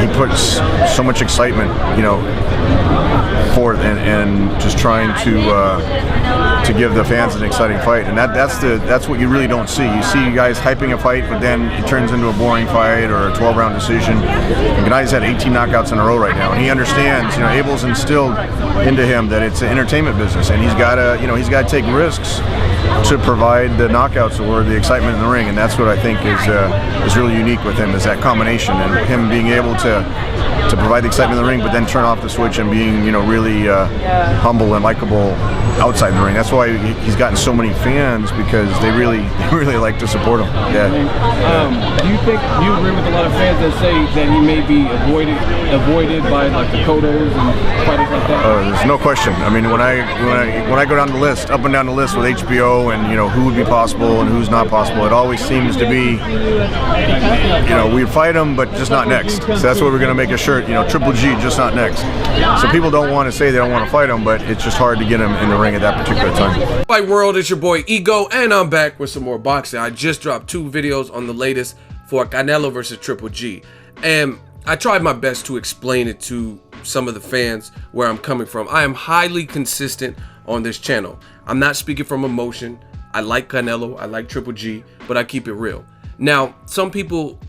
he puts so much excitement, you know, forth, and just trying to give the fans an exciting fight, and that's what you really don't see. You see guys hyping a fight, but then it turns into a boring fight or a 12-round decision. And Gennady's had 18 knockouts in a row right now, and he understands. You know, Abel's instilled into him that it's an entertainment business, and he's got to take risks to provide the knockouts or the excitement in the ring, and that's what I think is really unique with him, is that combination, and him being able to provide the excitement in the ring, but then turn off the switch and being, you know, really humble and likable outside the ring. That's why he's gotten so many fans, because they really like to support him. Yeah. Do you think you agree with a lot of fans that say that he may be avoided by like the Cottos and fighters like that? There's no question. I mean, when I go down the list, up and down the list with HBO, and you know who would be possible and who's not possible, it always seems to be, you know, we fight him, but just not next. So that's why we're going to make a shirt, you know, Triple G, just not next. So people don't want to say they don't want to fight him, but it's just hard to get him in the ring at that particular time. Fight World, it's your boy Ego, and I'm back with some more boxing. I just dropped 2 videos on the latest for Canelo versus Triple G, and I tried my best to explain it to some of the fans where I'm coming from. I am highly consistent on this channel. I'm not speaking from emotion. I like Canelo, I like Triple G, but I keep it real. Now, some people,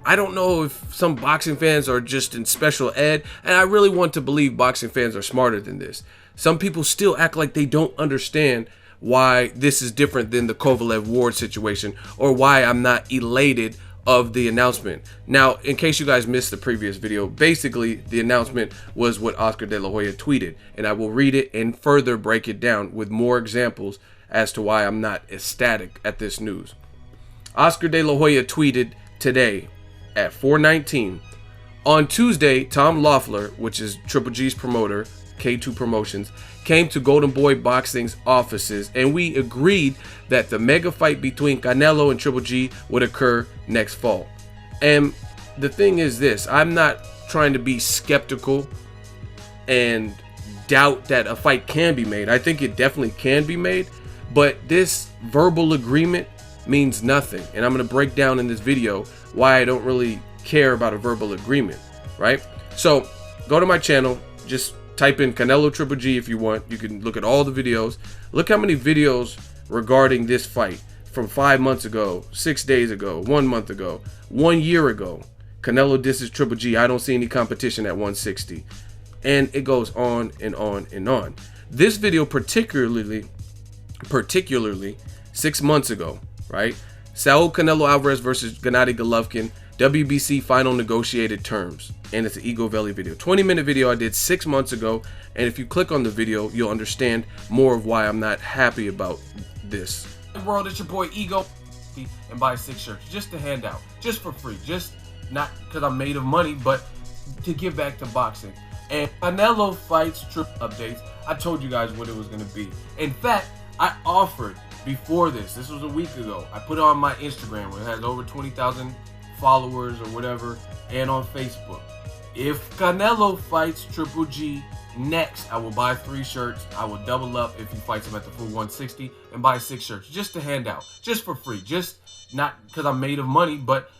I don't know if some boxing fans are just in special ed, and I really want to believe boxing fans are smarter than this. Some people still act like they don't understand why this is different than the Kovalev-Ward situation, or why I'm not elated of the announcement. Now, in case you guys missed the previous video, basically the announcement was what Oscar De La Hoya tweeted, and I will read it and further break it down with more examples as to why I'm not ecstatic at this news. Oscar De La Hoya tweeted today at 4:19, on Tuesday, Tom Loeffler, which is Triple G's promoter, K2 Promotions, came to Golden Boy Boxing's offices, and we agreed that the mega fight between Canelo and Triple G would occur next fall. And the thing is this, I'm not trying to be skeptical and doubt that a fight can be made. I think it definitely can be made, but this verbal agreement means nothing, and I'm going to break down in this video why I don't really care about a verbal agreement, right? So go to my channel, just type in Canelo Triple G if you want. You can look at all the videos. Look how many videos regarding this fight from 5 months ago, 6 days ago, 1 month ago, 1 year ago. Canelo disses Triple G. I don't see any competition at 160. And it goes on and on and on. This video particularly 6 months ago, right? Saul Canelo Alvarez versus Gennady Golovkin, WBC final negotiated terms. And it's an Ego Valley video. 20-minute video I did 6 months ago. And if you click on the video, you'll understand more of why I'm not happy about this. World, it's your boy Ego. And buy 6 shirts just to hand out, just for free. Just not because I'm made of money, but to give back to boxing. And Canelo fights trip updates. I told you guys what it was going to be. In fact, I offered before this was a week ago. I put it on my Instagram where it has over 20,000 followers or whatever, and on Facebook. If Canelo fights Triple G next, I will buy 3 shirts. I will double up if he fights him at the full 160 and buy 6 shirts just to hand out, just for free. Just not because I'm made of money, but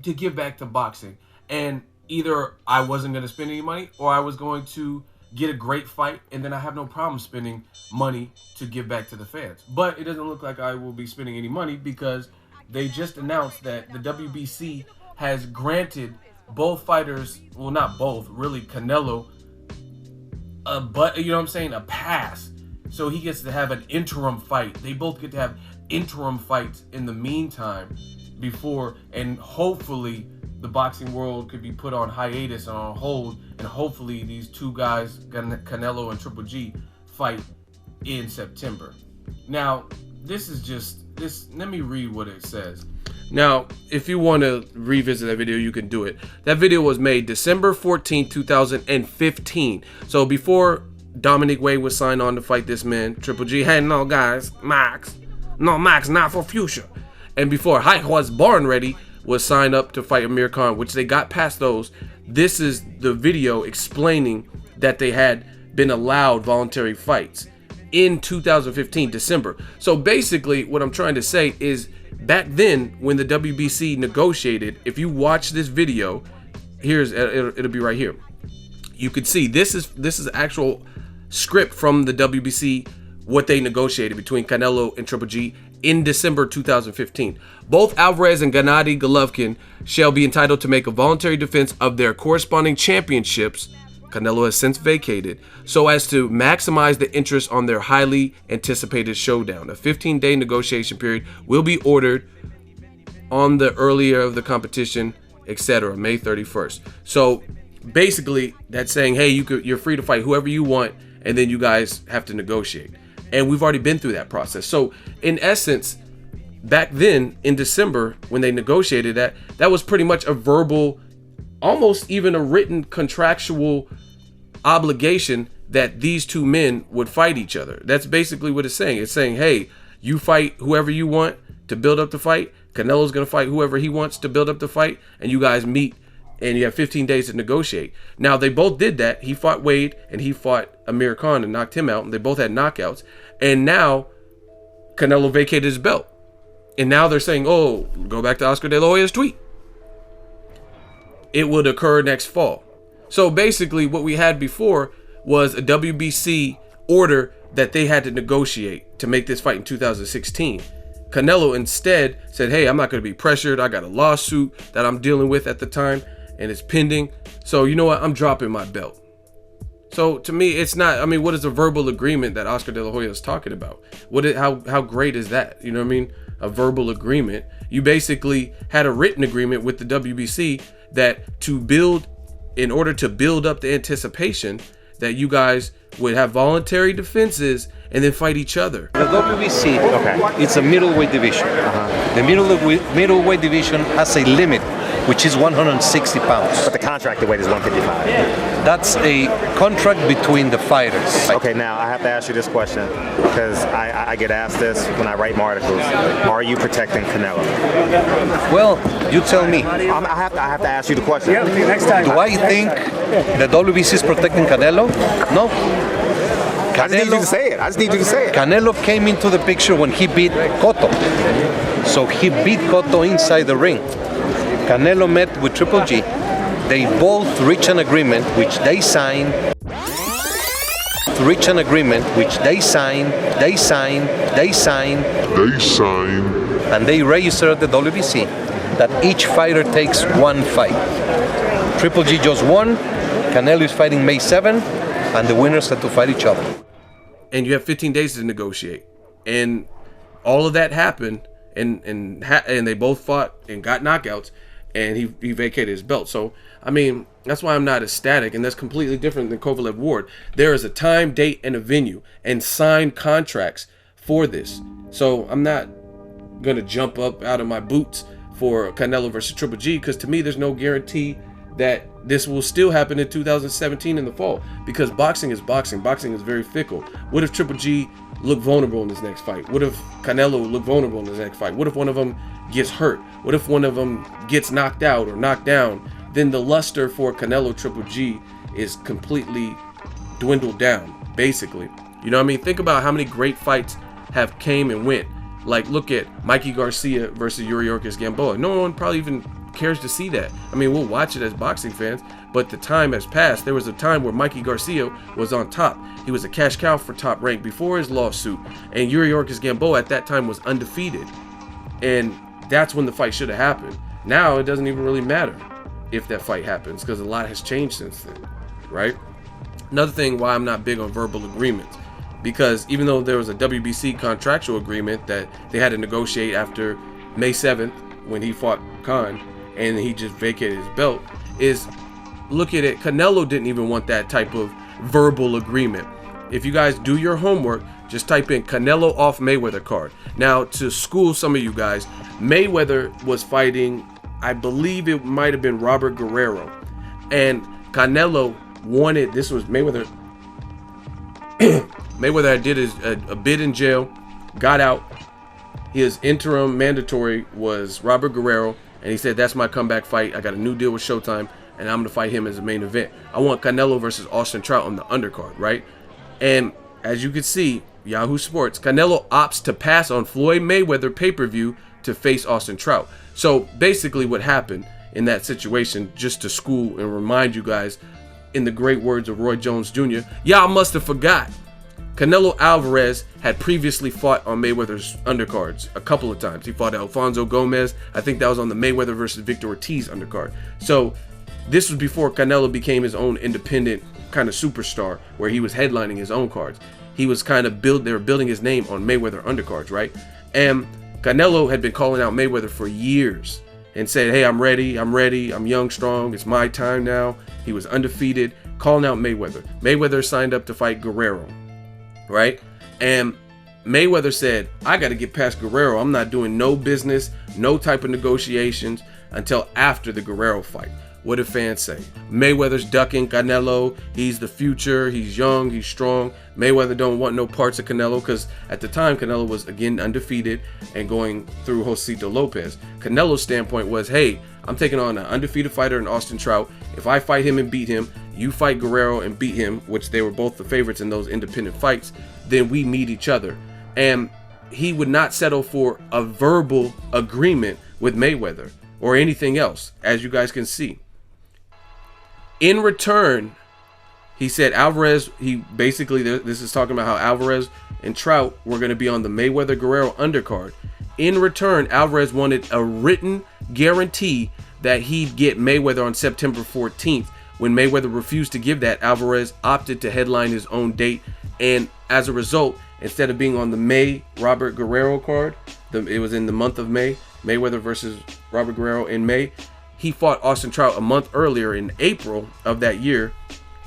to give back to boxing. And either I wasn't going to spend any money, or I was going to get a great fight, and then I have no problem spending money to give back to the fans. But it doesn't look like I will be spending any money, because they just announced that the WBC has granted both fighters, well, not both, really, Canelo, but you know what I'm saying, a pass. So he gets to have an interim fight. They both get to have interim fights in the meantime before, and hopefully the boxing world could be put on hiatus and on hold, and hopefully these 2 guys, Canelo and Triple G, fight in September. Now, this is just, let me read what it says. Now, if you want to revisit that video, you can do it. That video was made December 14, 2015. So before Dominic Wade was signed on to fight this man, Triple G had no guys, Max, not for future. And before High Horse Born Ready was signed up to fight Amir Khan, which they got past those, this is the video explaining that they had been allowed voluntary fights in 2015, December. So basically what I'm trying to say is, back then when the WBC negotiated, if you watch this video, it'll be right here. You could see this is actual script from the WBC, what they negotiated between Canelo and Triple G in December 2015. Both Alvarez and Gennady Golovkin shall be entitled to make a voluntary defense of their corresponding championships, Canelo has since vacated, so as to maximize the interest on their highly anticipated showdown. A 15-day negotiation period will be ordered on the earlier of the competition, etc., May 31st. So basically, that's saying, hey, you're free to fight whoever you want, and then you guys have to negotiate. And we've already been through that process. So in essence, back then in December, when they negotiated that was pretty much a verbal, almost even a written contractual obligation that these two men would fight each other. That's basically what it's saying. It's saying, hey, you fight whoever you want to build up the fight. Canelo's going to fight whoever he wants to build up the fight. And you guys meet and you have 15 days to negotiate. Now, they both did that. He fought Wade and he fought Amir Khan and knocked him out. And they both had knockouts. And now Canelo vacated his belt. And now they're saying, oh, go back to Oscar De La Hoya's tweet. It would occur next fall. So basically what we had before was a WBC order that they had to negotiate to make this fight in 2016. Canelo instead said, hey, I'm not going to be pressured. I got a lawsuit that I'm dealing with at the time and it's pending. So you know what? I'm dropping my belt. So to me, it's not, I mean, what is a verbal agreement that Oscar De La Hoya is talking about? How great is that? You know what I mean? A verbal agreement. You basically had a written agreement with the WBC that in order to build up the anticipation that you guys would have voluntary defenses and then fight each other. The WBC, it's a middleweight division. The middleweight division has a limit, which is 160 pounds. But the contracted weight is 155. That's a contract between the fighters. Okay, now I have to ask you this question because I get asked this when I write my articles. Are you protecting Canelo? Well, you tell me. I have to ask you the question. Do I think the WBC is protecting Canelo? No. I just need you to say it. Canelo came into the picture when he beat Cotto. So he beat Cotto inside the ring. Canelo met with Triple G. They both reached an agreement which they signed. And they registered at the WBC that each fighter takes one fight. Triple G just won. Canelo is fighting May 7th, and the winners have to fight each other. And you have 15 days to negotiate. And all of that happened, and they both fought and got knockouts, and he vacated his belt. So, I mean, that's why I'm not ecstatic, and that's completely different than Kovalev Ward. There is a time, date, and a venue, and signed contracts for this. So I'm not going to jump up out of my boots for Canelo versus Triple G, because to me, there's no guarantee that this will still happen in 2017 in the fall, because boxing is boxing. Boxing is very fickle. What if Triple G look vulnerable in his next fight? What if Canelo look vulnerable in his next fight? What if one of them gets hurt? What if one of them gets knocked out or knocked down? Then the luster for Canelo Triple G is completely dwindled down, basically. You know what I mean? Think about how many great fights have came and went. Like, look at Mikey Garcia versus Yuriorkis Gamboa. No one probably even cares to see that. I mean, we'll watch it as boxing fans, but the time has passed. There was a time where Mikey Garcia was on top. He was a cash cow for Top Rank before his lawsuit, and Yuriorkis Gamboa at that time was undefeated, and that's when the fight should have happened. Now it doesn't even really matter if that fight happens, because a lot has changed since then, right? Another thing why I'm not big on verbal agreements, because even though there was a WBC contractual agreement that they had to negotiate after May 7th when he fought Khan, and he just vacated his belt, is look at it. Canelo didn't even want that type of verbal agreement. If you guys do your homework, just type in Canelo off Mayweather card. Now, to school some of you guys, Mayweather was fighting, I believe it might have been Robert Guerrero, and Canelo wanted, this was Mayweather. Mayweather did a bid in jail, got out. His interim mandatory was Robert Guerrero, and he said, that's my comeback fight. I got a new deal with Showtime, and I'm going to fight him as a main event. I want Canelo versus Austin Trout on the undercard, right? And as you can see, Yahoo Sports, Canelo opts to pass on Floyd Mayweather pay-per-view to face Austin Trout. So basically what happened in that situation, just to school and remind you guys, in the great words of Roy Jones Jr., y'all must have forgot. Canelo Alvarez had previously fought on Mayweather's undercards a couple of times. He fought Alfonso Gomez. I think that was on the Mayweather versus Victor Ortiz undercard. So this was before Canelo became his own independent kind of superstar, where he was headlining his own cards. He was kind of they were building his name on Mayweather undercards, right? And Canelo had been calling out Mayweather for years and said, hey, I'm ready, I'm young, strong, it's my time now. He was undefeated, calling out Mayweather. Mayweather signed up to fight Guerrero, right? And Mayweather said, I got to get past Guerrero. I'm not doing no business, no type of negotiations until after the Guerrero fight. What did fans say? Mayweather's ducking Canelo. He's the future. He's young. He's strong. Mayweather don't want no parts of Canelo, because at the time Canelo was again undefeated and going through Josito Lopez. Canelo's standpoint was, hey, I'm taking on an undefeated fighter in Austin Trout. If I fight him and beat him, you fight Guerrero and beat him, which they were both the favorites in those independent fights, then we meet each other. And he would not settle for a verbal agreement with Mayweather or anything else, as you guys can see. In return, he said Alvarez, he basically, this is talking about how Alvarez and Trout were going to be on the Mayweather-Guerrero undercard. In return, Alvarez wanted a written guarantee that he'd get Mayweather on September 14th. When Mayweather refused to give that, Alvarez opted to headline his own date. And as a result, instead of being on the May Robert Guerrero card, it was in the month of May, Mayweather versus Robert Guerrero in May, he fought Austin Trout a month earlier in April of that year.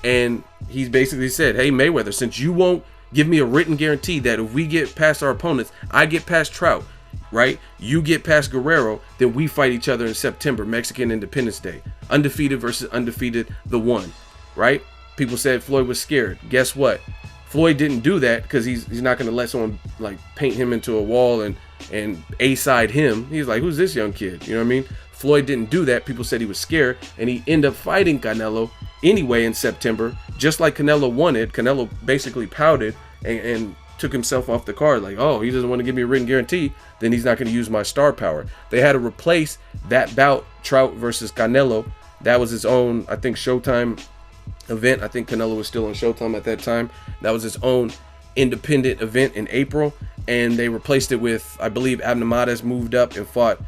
And he's basically said, hey, Mayweather, since you won't give me a written guarantee that if we get past our opponents, I get past Trout, right? You get past Guerrero, then we fight each other in September, Mexican Independence Day. Undefeated versus undefeated, the one, right? People said Floyd was scared. Guess what? Floyd didn't do that because he's not going to let someone like paint him into a wall and A-side him. He's like, who's this young kid? You know what I mean? Floyd didn't do that. People said he was scared, and he ended up fighting Canelo anyway in September, just like Canelo wanted. Canelo basically pouted and took himself off the card, like, oh, he doesn't want to give me a written guarantee, then he's not going to use my star power. They had to replace that bout, Trout versus Canelo. That was his own, I think, Showtime event. I think Canelo was still on Showtime at that time. That was his own independent event in April, and they replaced it with, I believe, Abnemades moved up and fought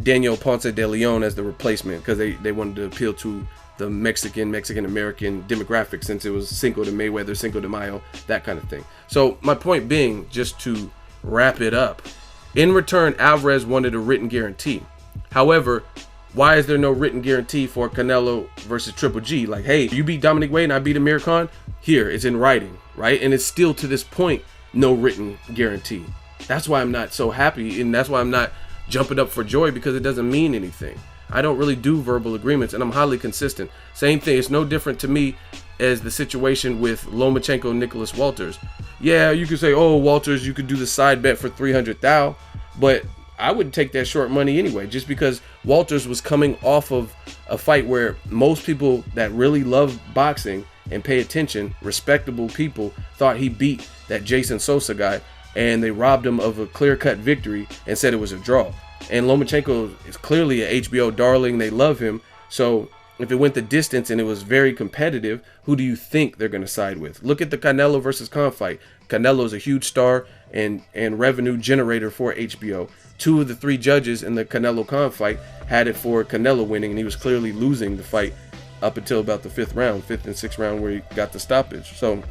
Daniel Ponce de Leon as the replacement, because they wanted to appeal to the Mexican-American demographic, since it was Cinco de Mayweather, Cinco de Mayo, that kind of thing. So my point being, just to wrap it up, in return, Alvarez wanted a written guarantee. However, why is there no written guarantee for Canelo versus Triple G? Like, hey, you beat Dominic Wade and I beat Amir Khan, here, it's in writing, right? And it's still, to this point, no written guarantee. That's why I'm not so happy, and that's why I'm not jumping up for joy, because it doesn't mean anything. I don't really do verbal agreements, and I'm highly consistent. Same thing, it's no different to me as the situation with Lomachenko and Nicholas Walters. Yeah, you could say, oh, Walters, you could do the side bet for 300,000, but I wouldn't take that short money anyway, just because Walters was coming off of a fight where most people that really love boxing and pay attention, respectable people, thought he beat that Jason Sosa guy, and they robbed him of a clear-cut victory and said it was a draw. And Lomachenko is clearly a HBO darling. They love him. So if it went the distance and it was very competitive, who do you think they're going to side with? Look at the Canelo versus Khan fight. Canelo's a huge star and revenue generator for HBO. 2 of the 3 judges in the Canelo Khan fight had it for Canelo winning, and he was clearly losing the fight up until about the 5th and 6th round, where he got the stoppage. So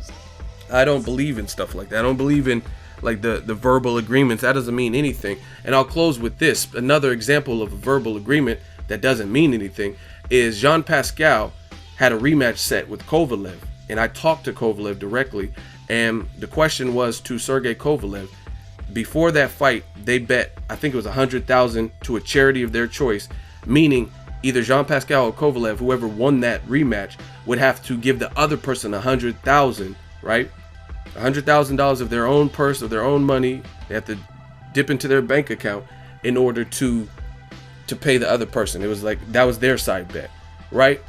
I don't believe in stuff like that. I don't believe in like the verbal agreements. That doesn't mean anything. And I'll close with this. Another example of a verbal agreement that doesn't mean anything is Jean Pascal had a rematch set with Kovalev, and I talked to Kovalev directly, and the question was to Sergey Kovalev. Before that fight, they bet, I think it was 100,000 to a charity of their choice, meaning either Jean Pascal or Kovalev, whoever won that rematch, would have to give the other person 100,000, right? $100,000 of their own purse, of their own money. They have to dip into their bank account in order to pay the other person. It was like, that was their side bet, right?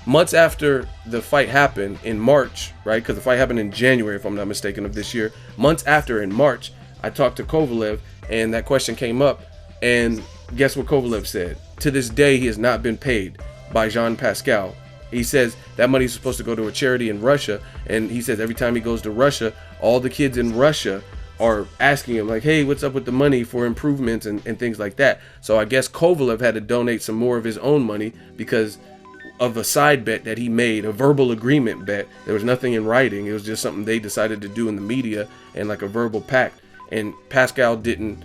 Months after the fight happened in March, right? Because the fight happened in January, if I'm not mistaken, of this year. Months after, in March, I talked to Kovalev, and that question came up, and guess what Kovalev said? to this day, he has not been paid by Jean Pascal. He says that money is supposed to go to a charity in Russia, and he says every time he goes to Russia, all the kids in Russia are asking him like, hey, what's up with the money for improvements and things like that. So I guess Kovalev had to donate some more of his own money because of a side bet that he made, a verbal agreement bet. There was nothing in writing. It was just something they decided to do in the media and like a verbal pact. And Pascal didn't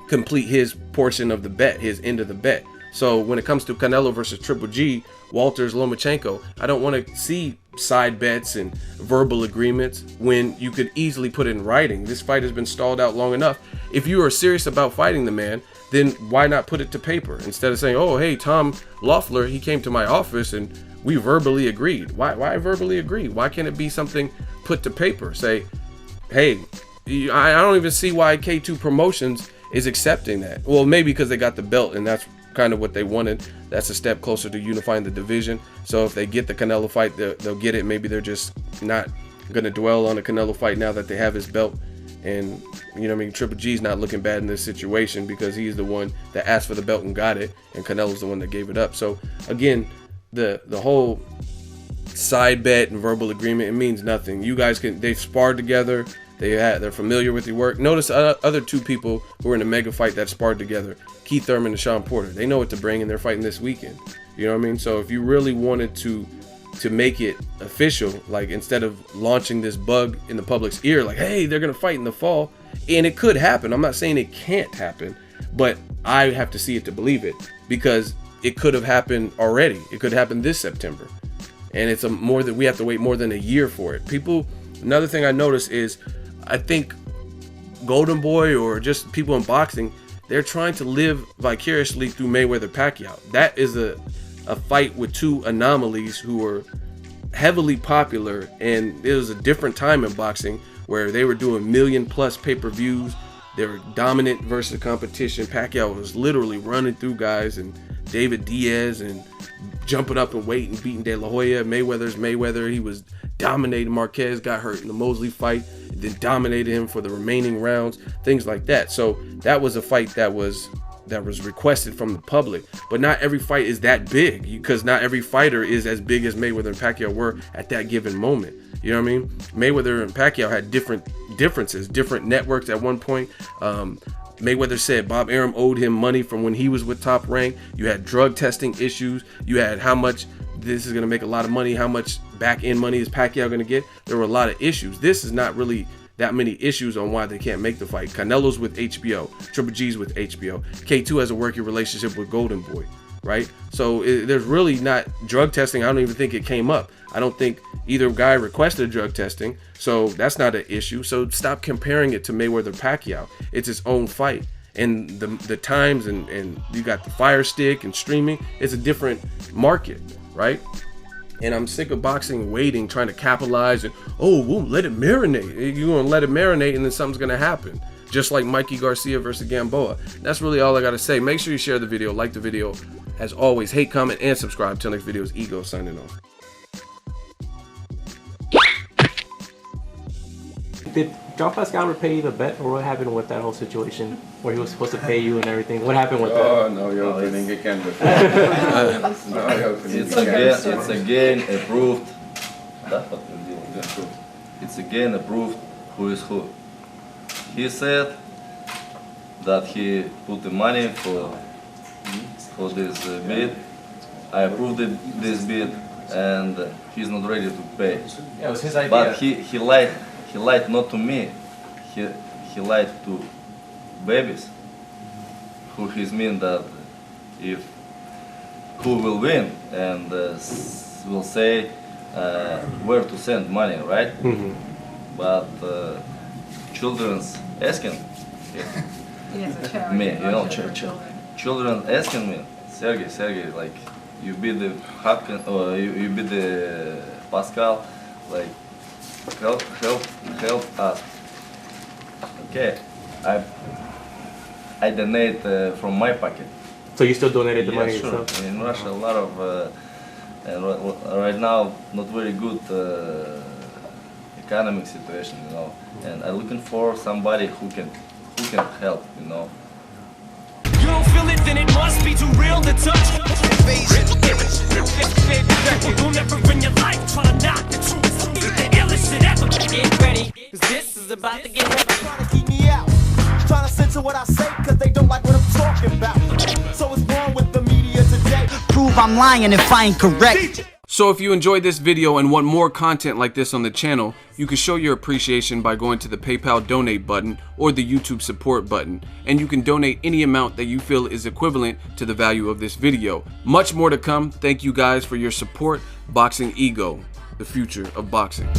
complete his portion of the bet, his end of the bet. So when it comes to Canelo versus Triple G, Walters, Lomachenko, I don't want to see side bets and verbal agreements when you could easily put it in writing. This fight has been stalled out long enough. If you are serious about fighting the man, then why not put it to paper instead of saying, oh, hey, Tom Loeffler, he came to my office and we verbally agreed. Why verbally agree? Why can't it be something put to paper? Say, hey, I don't even see why K2 Promotions is accepting that. Well, maybe because they got the belt and that's kind of what they wanted. That's a step closer to unifying the division. So if they get the Canelo fight, they'll get it. Maybe they're just not going to dwell on the Canelo fight now that they have his belt. And, you know what I mean, Triple G's not looking bad in this situation because he's the one that asked for the belt and got it, and Canelo's the one that gave it up. So, again, the whole side bet and verbal agreement, it means nothing. You guys they've sparred together. They're familiar with your work. Notice other two people who were in a mega fight that sparred together, Keith Thurman and Sean Porter. They know what to bring, and they're fighting this weekend. You know what I mean? So if you really wanted to make it official, like instead of launching this bug in the public's ear, like, hey, they're gonna fight in the fall, and it could happen. I'm not saying it can't happen, but I have to see it to believe it, because it could have happened already. It could happen this September, and it's we have to wait more than a year for it. People, another thing I noticed is, I think Golden Boy or just people in boxing, they're trying to live vicariously through Mayweather-Pacquiao. That is a fight with two anomalies who were heavily popular, and it was a different time in boxing where they were doing 1 million+ pay-per-views. They were dominant versus competition. Pacquiao was literally running through guys, and David Diaz, and jumping up in weight and beating De La Hoya. Mayweather's Mayweather. He was dominating. Marquez got hurt in the Mosley fight, then dominated him for the remaining rounds, things like that. So that was a fight that was requested from the public. But not every fight is that big, because not every fighter is as big as Mayweather and Pacquiao were at that given moment. You know what I mean? Mayweather and Pacquiao had differences, different networks at one point. Mayweather said Bob Arum owed him money from when he was with Top Rank. You had drug testing issues. You had how much this is going to make a lot of money, how much back end money is Pacquiao going to get. There were a lot of issues. This is not really that many issues on why they can't make the fight. Canelo's with HBO, Triple G's with HBO, K2 has a working relationship with Golden Boy, right? So there's really not drug testing. I don't even think it came up. I don't think either guy requested drug testing, so that's not an issue. So stop comparing it to Mayweather Pacquiao. It's its own fight, and the times and you got the Fire Stick and streaming. It's a different market, right? And I'm sick of boxing waiting, trying to capitalize, and we'll let it marinate. You're gonna let it marinate, and then something's gonna happen. Just like Mikey Garcia versus Gamboa. That's really all I gotta say. Make sure you share the video, like the video. As always, hate, comment, and subscribe. Till next video is Ego signing off. Did Jean Pascal ever pay you the bet, or what happened with that whole situation where he was supposed to pay you and everything? What happened with that? Oh no, you're opening again. It's again approved. It's again approved who is who. He said that he put the money for this bid. I approved this bid, and he's not ready to pay. Yeah, it was his idea. But he lied. He lied not to me. He lied to babies, who he's mean that who will win, and will say where to send money, right? Mm-hmm. But children's asking me, you know, children asking me, Sergey, like you be the Hopkins or you be the Pascal, like. Help us. Okay, I donate from my pocket. So you still donated the money sure. yourself? In Russia, a lot of, and right now, not very good economic situation, you know. And I'm looking for somebody who can help, you know. You don't feel it then it must be too real to touch. You'll never in your life try to knock the truth. The illest shit ever. Get ready, 'cause this is about to get heavy. Trying to keep me out, trying to censor what I say, 'cause they don't like what I'm talking about. So what's wrong with the media today? Prove I'm lying if I ain't correct. So if you enjoyed this video and want more content like this on the channel, you can show your appreciation by going to the PayPal donate button or the YouTube support button, and you can donate any amount that you feel is equivalent to the value of this video. Much more to come. Thank you guys for your support. Boxing Ego, the future of boxing.